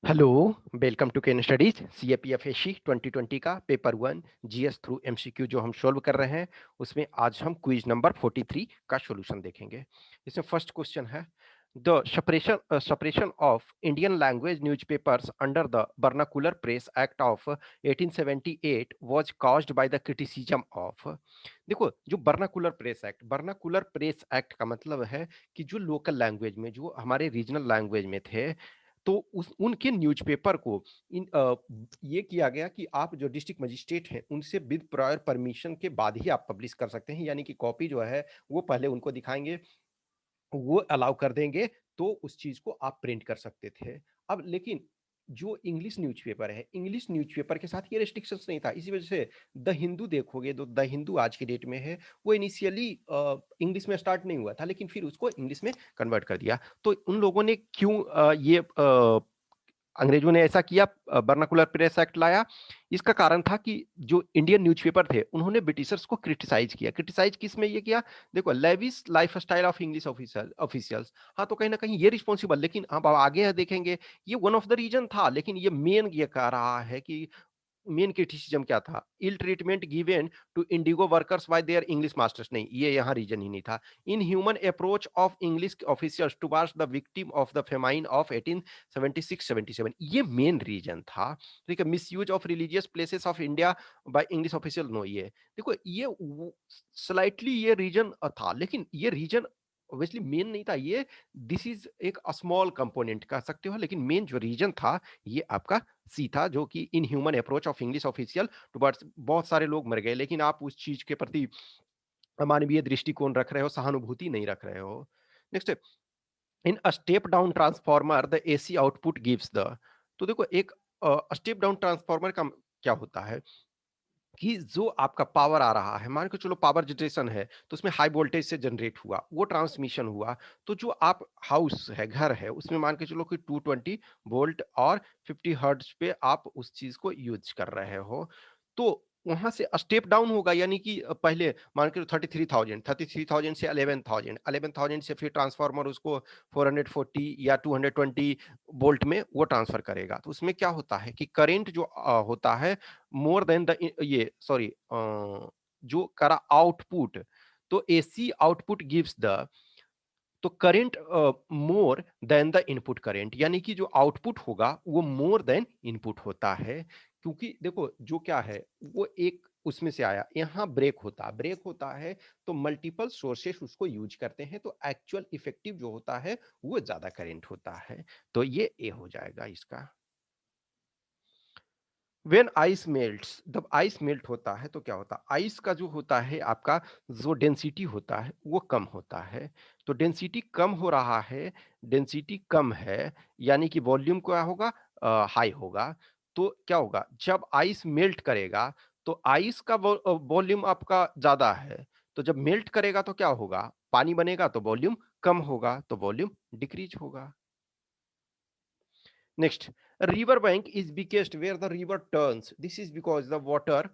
Hello, welcome to Ken Studies CAPFSC 2020 का paper 1 GS through MCQ जो हम solve कर रहे हैं। उसमें आज हम क्विज नंबर 43 का सॉल्यूशन देखेंगे। इसमें फर्स्ट क्वेश्चन है, the separation of Indian language newspapers under the Vernacular Press Act of 1878 was caused by the criticism of। देखो, जो बर्नाकुलर प्रेस एक्ट का मतलब है कि जो लोकल लैंग्वेज में, जो हमारे रीजनल लैंग्वेज में थे, तो उस उनके न्यूज़पेपर को ये किया गया कि आप जो डिस्ट्रिक्ट मजिस्ट्रेट हैं उनसे विद प्रायर परमिशन के बाद ही आप पब्लिश कर सकते हैं, यानी कि कॉपी जो है वो पहले उनको दिखाएंगे, वो अलाउ कर देंगे, तो उस चीज को आप प्रिंट कर सकते थे। अब लेकिन जो इंग्लिश न्यूज़पेपर है, इंग्लिश न्यूज़पेपर के साथ ये रेस्ट्रिक्शंस नहीं था, इसी वजह से द हिंदू देखोगे तो द हिंदू आज की डेट में है, वो इनिशियली इंग्लिश में स्टार्ट नहीं हुआ था, लेकिन फिर उसको इंग्लिश में कन्वर्ट कर दिया। तो उन लोगों ने क्यों ये अंग्रेजों ने ऐसा किया, बर्नाकुलर प्रेस एक्ट लाया। इसका कारण था कि जो इंडियन न्यूज़पेपर थे उन्होंने ब्रिटिशर्स को क्रिटिसाइज किया। क्रिटिसाइज किस में ये किया? देखो, lavish lifestyle of English officials. हाँ, तो कहीं ना कहीं ये रिस्पॉन्सिबल, लेकिन अब आगे देखेंगे, ये वन ऑफ द रीजन था, लेकिन ये मेन ये कह रहा है कि मेन क्रिटिसिज्म क्या था? Ill treatment given to indigo workers by their English masters. नहीं, ये यहाँ रीजन ही नहीं था। Inhuman approach of English officers towards the victim of the famine of 1876-77, ये मेन रीजन था। ठीक है, misuse of religious places of India by English official. No, ये देखो, ये स्लाइटली ये रीजन था, लेकिन ये रीजन ऑब्वियसली मेन नहीं था। ये दिस इज एक स्मॉल कंपोनेंट कह सकते हो, लेकिन मेन जो रीजन था ये आपका सी था, जो कि in human approach of English official towards. बहुत सारे लोग मर गए, लेकिन आप उस चीज के प्रति अमानवीय दृष्टिकोण रख रहे हो, सहानुभूति नहीं रख रहे हो। Next, in a step down transformer the AC output gives the. तो देखो, एक स्टेप डाउन ट्रांसफॉर्मर का क्या होता है कि जो आपका पावर आ रहा है, मान के चलो पावर जनरेशन है, तो उसमें हाई वोल्टेज से जनरेट हुआ, वो ट्रांसमिशन हुआ, तो जो आप हाउस है, घर है, उसमें मान के चलो कि 220 वोल्ट और 50 हर्ट्ज पे आप उस चीज को यूज कर रहे हो, तो वहां से स्टेप डाउन होगा, यानी कि पहले मान के 33,000 से 11,000 से फिर ट्रांसफार्मर उसको 440 या 220 वोल्ट में वो ट्रांसफर करेगा। तो उसमें क्या होता है कि करंट जो होता है मोर देन द ये सॉरी जो करा आउटपुट, तो एसी आउटपुट गिव्स द, तो current more than the input current, यानी कि जो आउटपुट होगा वो मोर देन इनपुट होता है। क्योंकि देखो, जो क्या है, वो एक उसमें से आया, यहाँ ब्रेक होता है, तो मल्टीपल सोर्सेस उसको यूज करते हैं, तो एक्चुअल इफेक्टिव जो होता है वो ज्यादा करंट होता है। तो ये ए हो जाएगा इसका। वेन आइस मेल्ट्स, जब आइस मेल्ट होता है तो क्या होता है? आइस का जो होता है आपका, जो डेंसिटी होता है वो कम होता है। तो डेंसिटी कम हो रहा है, डेंसिटी कम है, यानी कि वॉल्यूम क्या होगा? हाई होगा। तो क्या होगा जब आइस मेल्ट करेगा? तो आइस का वॉल्यूम आपका ज्यादा है, तो जब मेल्ट करेगा तो क्या होगा? पानी बनेगा, तो वॉल्यूम कम होगा, तो वॉल्यूम डिक्रीज होगा। Next, river bank is biggest where the river turns, this is because the water.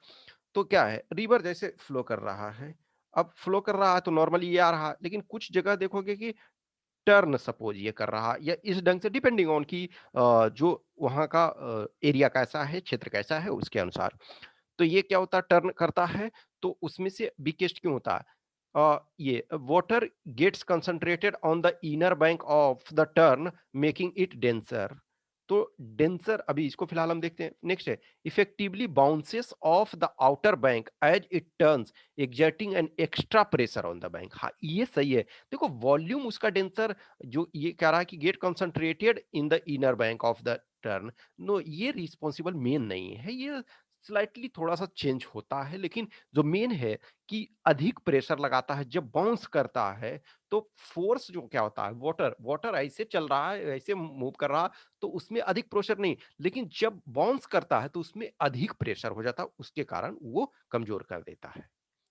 तो क्या है, रिवर जैसे फ्लो कर रहा है, अब फ्लो कर रहा है तो नॉर्मली ये आ रहा है, लेकिन कुछ जगह देखोगे कि टर्न सपोज ये कर रहा है, या इस ढंग से, डिपेंडिंग ऑन की जो वहां का एरिया कैसा है, क्षेत्र कैसा है, उसके अनुसार। तो ये क्या होता है, टर्न करता है, तो उसमें से बिगेस्ट क्यों होता है? ये water gets concentrated on the inner bank of the turn, making it denser. तो डेंसर, अभी इसको फिलहाल हम देखते हैं। नेक्स्ट है, effectively bounces off the outer bank as it turns, exerting an extra pressure on the bank. हाँ, ये सही है। देखो, वॉल्यूम उसका डेंसर, जो ये कह रहा है कि get concentrated in the inner bank of the turn, no, ये रिस्पॉन्सिबल मेन नहीं है, ये स्लाइटली थोड़ा सा चेंज होता है, लेकिन जो मेन है कि अधिक प्रेशर लगाता है जब बाउंस करता है, तो फोर्स जो क्या होता है, वाटर वाटर ऐसे चल रहा है, ऐसे मूव कर रहा, तो उसमें अधिक प्रेशर नहीं, लेकिन जब बाउंस करता है तो उसमें अधिक प्रेशर हो जाता है, उसके कारण वो कमजोर कर देता है।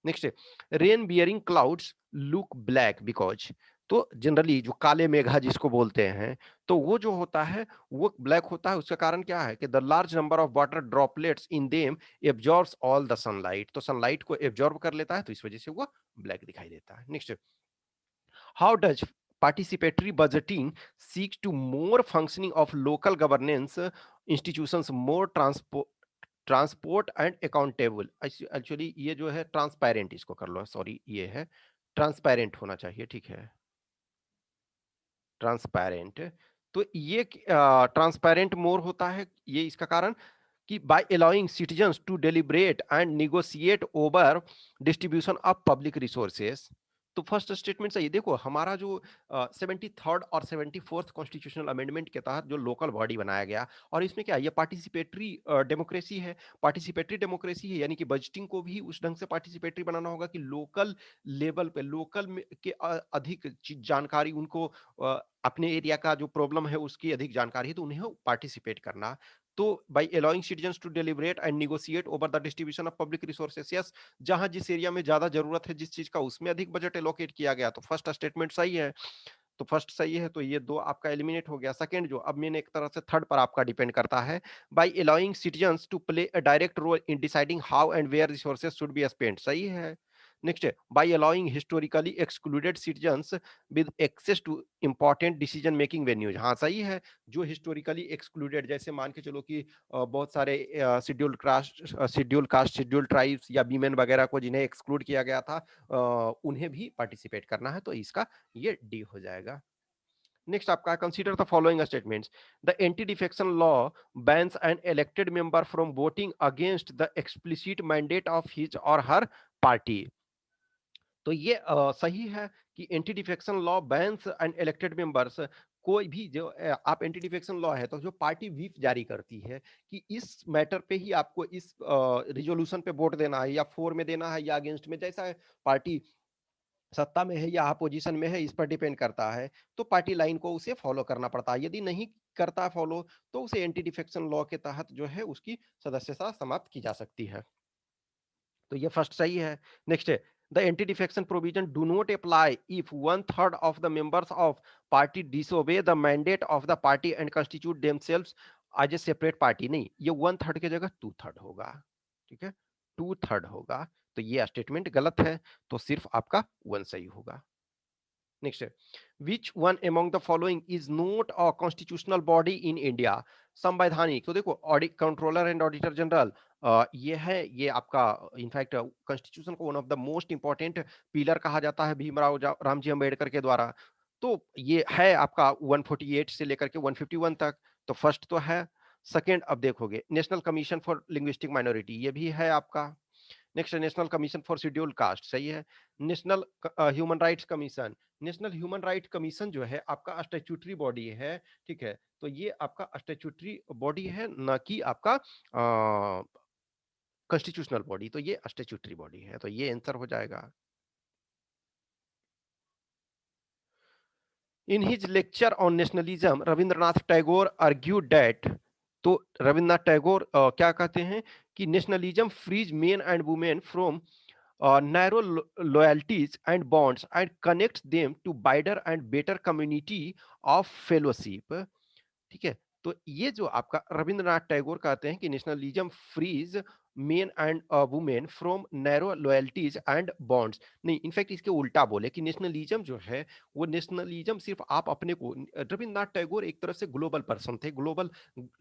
Next, rain bearing clouds look black because. तो जनरली जो काले मेघा जिसको बोलते हैं, तो वो जो होता है वो ब्लैक होता है। उसका कारण क्या है कि the large number of water droplets in them absorbs all the sunlight, तो सनलाइट को एब्जॉर्ब कर लेता है, तो इस वजह से वो ब्लैक दिखाई देता है। Next, how does participatory budgeting seeks to more functioning of local governance institutions, more transport and accountable. Actually ये जो है ट्रांसपेरेंट, इसको कर लो, सॉरी ये है ट्रांसपेरेंट होना चाहिए, ठीक है, ट्रांसपेरेंट। तो ये ट्रांसपेरेंट मोर होता है, ये इसका कारण कि by allowing citizens to deliberate and negotiate over distribution of public resources. तो फर्स्ट स्टेटमेंट सही। देखो हमारा जो 73rd और 74th कॉन्स्टिट्यूशनल अमेंडमेंट के तहत जो लोकल बॉडी बनाया गया, और इसमें क्या है, ये पार्टिसिपेटरी डेमोक्रेसी है। पार्टिसिपेटरी डेमोक्रेसी है यानी कि बजटिंग को भी उस ढंग से पार्टिसिपेटरी बनाना होगा कि लोकल लेवल पे, लोकल के अधिक जानकारी उनको, अपने एरिया का जो प्रॉब्लम है उसकी अधिक जानकारी है तो उन्हें पार्टिसिपेट करना। तो by allowing citizens to deliberate and negotiate over the distribution of public resources, yes, जहां जिस एरिया में ज्यादा जरूरत है जिस चीज का, उसमें अधिक बजट एलोकेट किया गया, तो फर्स्ट स्टेटमेंट सही है। तो फर्स्ट सही है, तो ये दो आपका एलिमिनेट हो गया। सेकंड जो अब मैंने एक तरह से थर्ड पर आपका डिपेंड करता है, by allowing citizens to play a direct role in deciding how and where resources should be spent, सही है। Next, by allowing historically excluded citizens with access to important decision making venues, हाँ सही है। जो historically excluded, जैसे मान के चलो कि बहुत सारे शेड्यूल कास्ट शेड्यूल ट्राइब्स या वीमेन वगैरह को जिन्हें एक्सक्लूड किया गया था, उन्हें भी पार्टिसिपेट करना है, तो इसका ये डी हो जाएगा। नेक्स्ट आपका, consider the following statements. The anti defection law bans an elected member from voting against the explicit mandate of his और हर पार्टी। तो ये सही है कि anti defection law bans and elected members, कोई भी जो आप एंटी डिफेक्शन लॉ है तो जो पार्टी व्हिप जारी करती है कि इस मैटर पे ही आपको इस रिजोल्यूशन पे वोट देना है, या फोर में देना है या अगेंस्ट में, जैसा पार्टी सत्ता में है या अपोजिशन में है इस पर डिपेंड करता है, तो पार्टी लाइन को उसे फॉलो करना पड़ता है। यदि नहीं करता फॉलो तो उसे एंटी डिफेक्शन लॉ के तहत जो है उसकी सदस्यता समाप्त की जा सकती है। तो ये फर्स्ट सही है। नेक्स्ट है, the anti defection provision do not apply if 1/3 of the members of party disobey the mandate of the party and constitute themselves as a separate party. नहीं, ये 1/3 की जगह 2/3 होगा, ठीक है, 2/3 होगा। तो ये स्टेटमेंट गलत है, तो सिर्फ आपका वन सही होगा। नेक्स्ट है, which one among the following is not a constitutional body in India. संवैधानिक, तो देखो audit controller and auditor general, ये है, ये आपका इनफैक्ट कॉन्स्टिट्यूशन को one of the most important pillar कहा जाता है भीमराव रामजी अंबेडकर के द्वारा। तो ये है आपका 148 से लेकर के 151 तक, तो फर्स्ट तो है। सेकेंड अब देखोगे, national commission for linguistic minority, ये भी है आपका। Next, national commission for schedule caste, सही है। National human rights commission, national human right commission जो है आपका स्टैट्यूटरी बॉडी है, ठीक है, तो ये आपका स्टैट्यूटरी बॉडी है, ना कि आपका कॉन्स्टिट्यूशनल बॉडी, तो ये स्टैट्यूटरी बॉडी है, तो ये आंसर हो जाएगा। In his lecture on nationalism Rabindranath Tagore argued that, तो रविंद्रनाथ टैगोर क्या कहते हैं कि nationalism frees men and women from narrow loyalties and bonds and connects them to wider and better community of fellowship, ठीक है। तो ये जो आपका रविंद्रनाथ टैगोर कहते हैं कि nationalism frees men and women from narrow loyalties and bonds, नहीं इनफैक्ट इसके उल्टा बोले कि नेशनलिज्म जो है वो नेशनलिज्म सिर्फ आप अपने को, रविंद्रनाथ टैगोर एक तरह से ग्लोबल पर्सन थे, ग्लोबल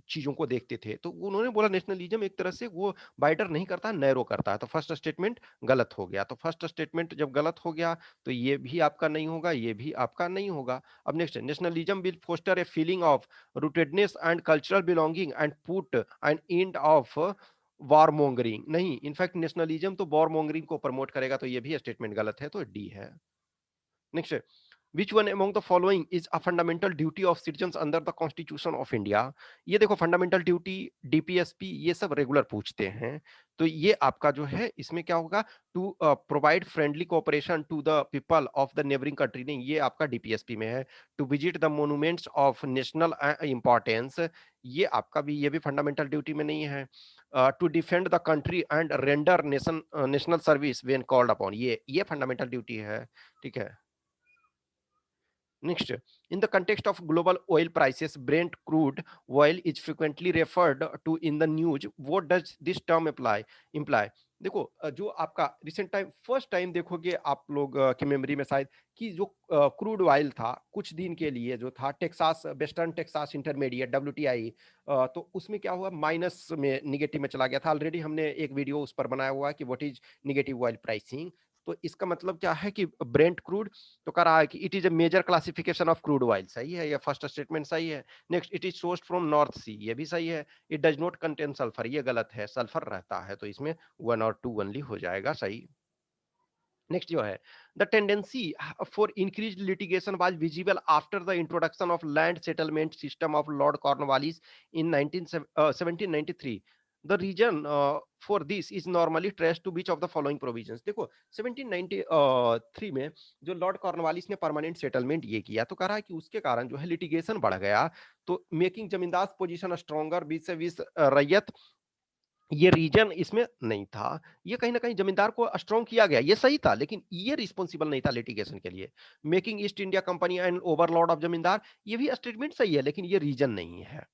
चीजों को देखते थे, तो उन्होंने बोला नेशनलिज्म एक तरह से वो वाइडर नहीं करता, नैरो करता है, तो फर्स्ट स्टेटमेंट गलत हो गया। तो फर्स्ट स्टेटमेंट जब गलत हो गया तो ये भी आपका नहीं होगा, ये भी आपका नहीं होगा। अब next, nationalism will foster a feeling of rootedness and cultural belonging and put an end of warmongering, नहीं इनफैक्ट नेशनलिज्म तो वॉरमोंगरिंग को प्रमोट करेगा, तो ये भी स्टेटमेंट गलत है, तो डी है। Next, which one among the following is a fundamental duty of citizens under the constitution of India. ये देखो फंडामेंटल ड्यूटी, डीपीएसपी, ये सब रेगुलर पूछते हैं, तो ये आपका जो है इसमें क्या होगा, to provide friendly cooperation to the people of the neighbouring country, नहीं ये आपका डीपीएसपी में है। To visit the monuments of national importance, ये आपका भी, ये भी फंडामेंटल ड्यूटी में नहीं है। To defend the country and render national service when called upon, ये फंडामेंटल ड्यूटी है, ठीक है। Next, in the context of global oil prices, Brent crude oil is frequently referred to in the news. What does this term imply? देखो जो आपका recent time first time देखोगे आप लोग की मेमोरी में शायद कि जो क्रूड ऑयल था कुछ दिन के लिए जो था Texas western Texas intermediate WTI, तो उसमें क्या हुआ माइनस में निगेटिव में चला गया था। ऑलरेडी हमने एक वीडियो उस पर बनाया हुआ है कि what is negative oil pricing. तो इसका मतलब क्या है कि ब्रेंट क्रूड तो कह रहा है कि it is a major classification of crude oil, सही है, ये फर्स्ट स्टेटमेंट सही है। Next, it is sourced from North Sea, ये भी सही है। It does not contain sulphur, ये गलत है, सल्फर रहता है, तो इसमें 1 और 2 ओनली हो जाएगा सही। नेक्स्ट जो है, the tendency for increase litigation was visible after the introduction of land settlement system of lord Cornwallis in 1793। The reason for this is normally trace to which of the following provisions. देखो 1793 में जो lord Cornwallis ने permanent settlement ये किया, तो कह रहा है कि उसके कारण जो है लिटिगेशन बढ़ गया, तो मेकिंग जमींदार पोजीशन स्ट्रॉन्गर बीच से बीच रैयत, ये रीजन इसमें नहीं था। ये कहीं ना कहीं जमींदार को स्ट्रॉन्ग किया गया, ये सही था, लेकिन ये रिस्पॉन्सिबल नहीं था लिटिगेशन के लिए। Making east India company and Overlord of जमींदार, ये भी स्टेटमेंट सही है, लेकिन ये रीजन नहीं है।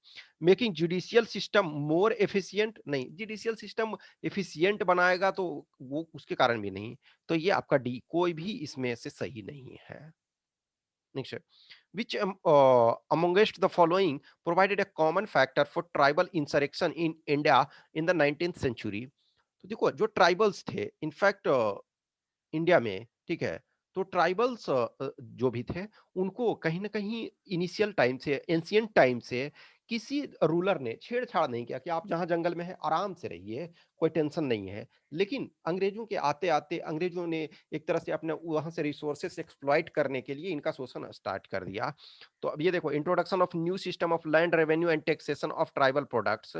Making judicial system more efficient, नहीं, जुडिशियल सिस्टम एफिशिएंट बनाएगा तो वो उसके कारण भी नहीं। तो ये आपका डी, कोई भी इसमें से सही नहीं है। Next, which amongst the following provided a common factor for tribal insurrection in India in the 19th century। तो देखो जो ट्राइबल्स थे इनफैक्ट इंडिया में, ठीक है, तो ट्राइबल्स जो भी थे उनको कहीं ना कहीं इनिशियल टाइम से, एंशियंट टाइम से किसी रूलर ने छेड़छाड़ नहीं किया कि आप जहां जंगल में है आराम से रहिए, कोई टेंशन नहीं है। लेकिन अंग्रेजों के आते आते अंग्रेजों ने एक तरह से अपने वहां से रिसोर्सेस एक्सप्लॉइट करने के लिए इनका शोषण स्टार्ट कर दिया। तो अब ये देखो, introduction of new system of land revenue and taxation of tribal products,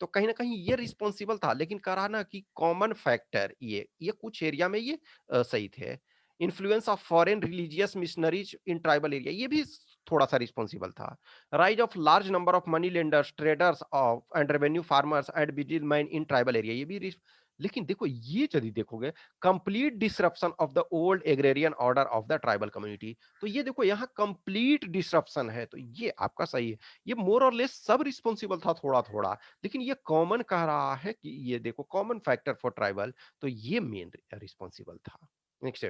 तो कहीं ना कहीं ये रिस्पॉन्सिबल था, लेकिन कहा ना कि कॉमन फैक्टर ये कुछ एरिया में ये सही थे। Influence of foreign religious missionaries in tribal area, ये भी थोड़ा सा रिस्पॉन्सिबल था। Rise of large number of money lenders, traders of and revenue farmers and business man in tribal area, ये भी लेकिन देखो ये यदि देखोगे, complete disruption of the old agrarian order of the tribal community, तो ये देखो यहाँ कंप्लीट डिसरप्शन है, तो ये आपका सही है। ये मोर और लेस सब रिस्पॉन्सिबल था थोड़ा थोड़ा, लेकिन ये कॉमन कह रहा है कि ये देखो कॉमन फैक्टर फॉर ट्राइबल, तो ये मेन रिस्पॉन्सिबल था। Next,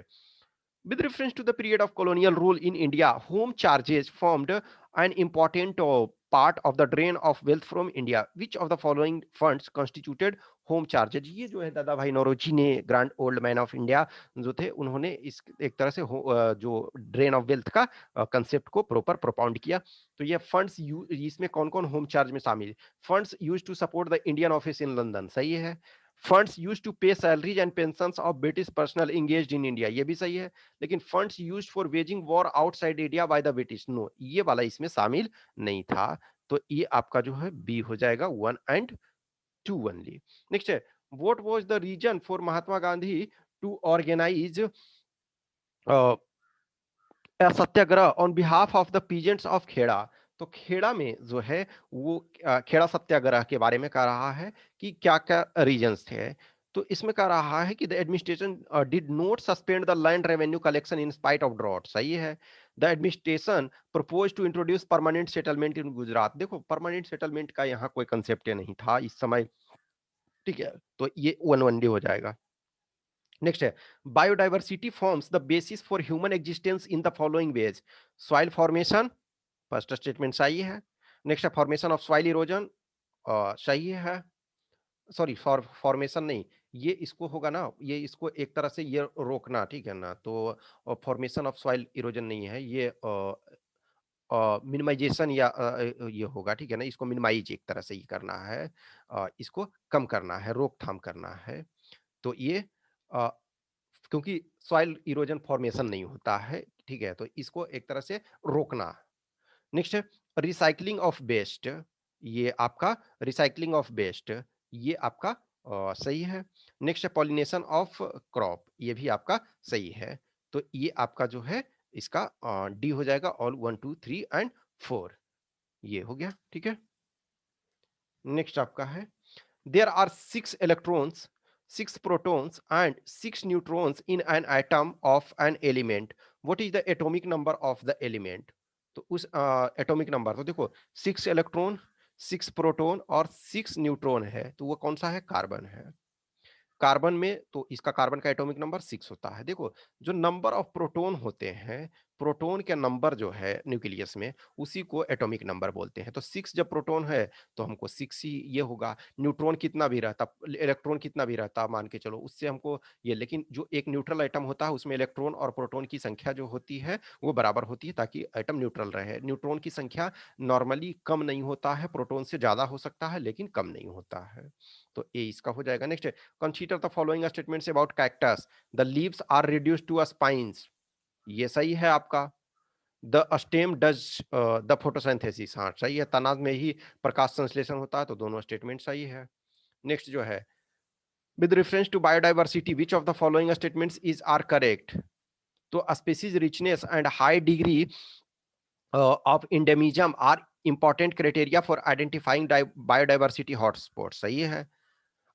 with reference to the period of colonial rule in India, home charges formed an important part of the drain of wealth from India. Which of the following funds constituted home charges? ये जो है दादा भाई नौरोजी ने, grand old man of India जो थे, उन्होंने इस एक तरह से जो ड्रेन ऑफ वेल्थ का कंसेप्ट को प्रॉपर प्रोपाउंड किया। तो ये फंड्स इसमें कौन कौन होम चार्ज में शामिल? Funds use to support the Indian office in London, सही है। Funds use to pay salaries and pensions of British personnel engaged in India, ये भी सही है। लेकिन funds used for waging war outside India by the British, no, ये वाला इसमें शामिल नहीं था। तो ये आपका जो है बी हो जाएगा 1 एंड 2 ओनली। नेक्स्ट है, what was the reason for Mahatma Gandhi to organise satyagraha on behalf of the peasants of Kheda? तो खेड़ा में जो है वो खेड़ा सत्याग्रह के बारे में कह रहा है कि क्या क्या रीजंस थे। तो इसमें कह रहा है कि the administration did not suspend the land revenue collection in spite of drought, सही है। The administration propose to introduce permanent settlement in Gujarat, देखो परमानेंट सेटलमेंट का यहाँ कोई कंसेप्ट नहीं था इस समय, ठीक है, तो ये 1 हो जाएगा। नेक्स्ट है, biodiversity forms the basis for human existence in the following veg. Soil formation, first statement सही है। नेक्स्ट है, फॉर्मेशन ऑफ सॉइल इरोजन, सही है। सॉरी, फॉर्मेशन नहीं, ये इसको होगा ना, ये इसको एक तरह से ये रोकना, ठीक है ना, तो फॉर्मेशन ऑफ सॉइल इरोजन नहीं है ये, मिनिमाइजेशन या ये होगा, ठीक है ना, इसको मिनिमाइज एक तरह से ही करना है, इसको कम करना है, रोकथाम करना है। तो ये अ, क्योंकि सॉइल इरोजन फॉर्मेशन नहीं होता है, ठीक है, तो इसको एक तरह से रोकना। नेक्स्ट है, रिसाइकलिंग ऑफ वेस्ट, ये आपका रिसाइकलिंग ऑफ वेस्ट, ये आपका सही है। नेक्स्ट है, पॉलिनेशन ऑफ क्रॉप, ये भी आपका सही है। तो ये आपका जो है इसका डी हो जाएगा, ऑल 1 2 3 एंड 4, ये हो गया, ठीक है। नेक्स्ट आपका है, there are 6 electrons, 6 protons and 6 neutrons in an atom of an element, what is the atomic number of the element? तो उस एटॉमिक नंबर, तो देखो 6 इलेक्ट्रॉन, 6 प्रोटॉन और 6 न्यूट्रॉन है, तो वो कौन सा है? कार्बन है। कार्बन में तो इसका कार्बन का एटॉमिक नंबर 6 होता है। देखो, जो नंबर ऑफ प्रोटॉन होते हैं, प्रोटॉन के नंबर जो है न्यूक्लियस में, उसी को एटॉमिक नंबर बोलते हैं। तो 6 जब प्रोटॉन है, तो हमको 6 ही ये होगा। न्यूट्रॉन कितना भी रहता, इलेक्ट्रॉन कितना भी रहता मान के चलो, उससे हमको ये, लेकिन जो एक न्यूट्रल एटम होता है, उसमें इलेक्ट्रॉन और प्रोटॉन की संख्या जो होती है, वो बराबर होती है, ताकि एटम न्यूट्रल रहे। न्यूट्रॉन की संख्या नॉर्मली कम नहीं होता है, प्रोटॉन से ज़्यादा हो सकता है, लेकिन कम नहीं होता है। तो ए इसका हो जाएगा। Next, consider the following statements about cactus. The leaves are reduced to spines, ये सही है आपका। The stem does the photosynthesis, हाँ सही है, तनाज में ही प्रकाश संश्लेषण होता है, तो दोनों स्टेटमेंट सही है। नेक्स्ट जो है, with reference to biodiversity which of the following statements is are correct. तो species richness and high degree of endemism are important criteria for identifying biodiversity hotspot, सही है।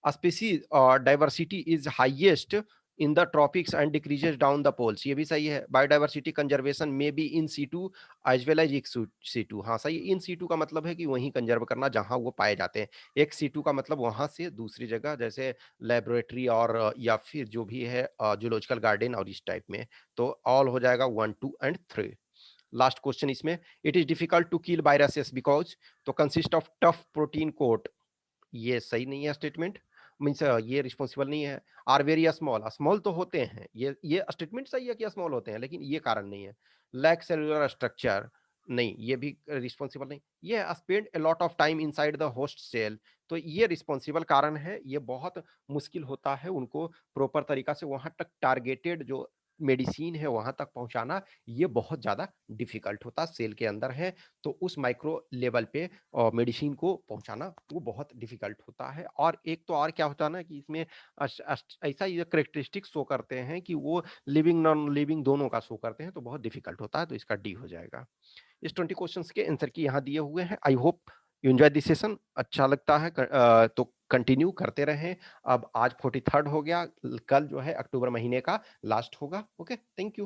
Species diversity is highest in the tropics and decreases down the poles, ये भी सही है। Biodiversity conservation में be in situ as well as ex situ, हाँ सही है। इन सीटू का मतलब है कि वहीं कंजर्व करना जहां वो पाए जाते हैं। एक सीटू का मतलब वहां से दूसरी जगह, जैसे लेबोरेटरी और या फिर जो भी है जूलॉजिकल गार्डन और इस टाइप में। तो ऑल हो जाएगा 1 2 एंड 3। लास्ट क्वेश्चन इसमें, it is difficult to kill viruses because, तो consist of tough protein coat, ये सही नहीं है स्टेटमेंट, मीन्स ये रिस्पॉन्सिबल नहीं है। आर वेरी स्मॉल, स्मॉल तो होते हैं, ये स्टेटमेंट सही है कि स्मॉल होते हैं, लेकिन ये कारण नहीं है। लैक सेलुलर स्ट्रक्चर, नहीं ये भी रिस्पॉन्सिबल नहीं। ये spend a lot of time inside the host cell, तो ये रिस्पॉन्सिबल कारण है। ये बहुत मुश्किल होता है उनको प्रॉपर तरीका से वहां तक टारगेटेड जो मेडिसिन है वहां तक पहुंचाना, ये बहुत ज्यादा डिफिकल्ट होता है। सेल के अंदर है, तो उस माइक्रो लेवल पे और मेडिसिन को पहुंचाना वो बहुत डिफिकल्ट होता है। और एक तो और क्या होता है ना कि इसमें ऐसा ये करेक्टरिस्टिक शो करते हैं कि वो लिविंग नॉन लिविंग दोनों का शो करते हैं, तो बहुत डिफिकल्ट होता है, तो इसका डी हो जाएगा। इस 20 क्वेश्चंस के आंसर की यहाँ दिए हुए हैं। I hope you enjoy this session, अच्छा लगता है तो कंटिन्यू करते रहें। अब आज 43rd हो गया, कल जो है अक्टूबर महीने का लास्ट होगा। Okay, thank you.